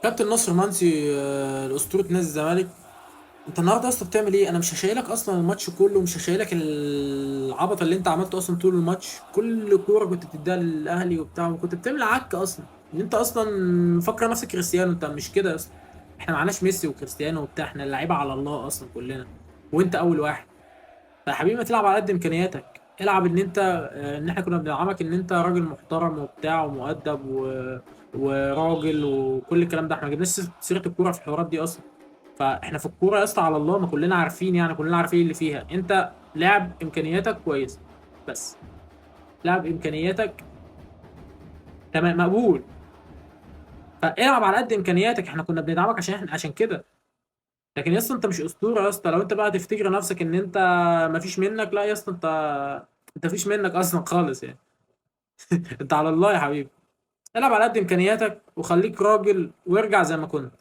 كابتن ناصر منسي الاسطوره نادي الزمالك. انت النهارده يا اسطى بتعمل ايه؟ انا مش هشيلك اصلا الماتش كله، مش هشيلك العبط اللي انت عملته اصلا طول الماتش. كل كوره كنت بتديها للاهلي وبتاع، وكنت بتعمل عك اصلا. ان انت اصلا مفكر نفسك كريستيانو، انت مش كده يا اسطى. احنا معناش ميسي وكريستيانو وبتاع، احنا اللعيبه على الله اصلا كلنا، وانت اول واحد. فيا حبيبي ما تلعب على قد امكانياتك، العب ان انت ان احنا كنا بندعمك ان انت راجل محترم وبتاع ومؤدب وراجل وكل الكلام ده. احنا ما جبناش سيره الكوره في الحوارات دي اصلا. فاحنا في الكوره يا اسطى على الله، ما كلنا عارفين، يعني كلنا عارفين اللي فيها. انت لاعب امكانياتك كويس، بس لاعب امكانياتك تمام مقبول. فالعب على قد امكانياتك، احنا كنا بندعمك عشان عشان كده. لكن يا اسطى انت مش اسطوره يا اسطى. لو انت بقى تفتكر نفسك ان انت ما فيش منك، لا يا اسطى، انت فيش منك اصلا خالص يعني. انت على الله يا حبيبي. العب على قد امكانياتك وخليك راجل وارجع زي ما كنت.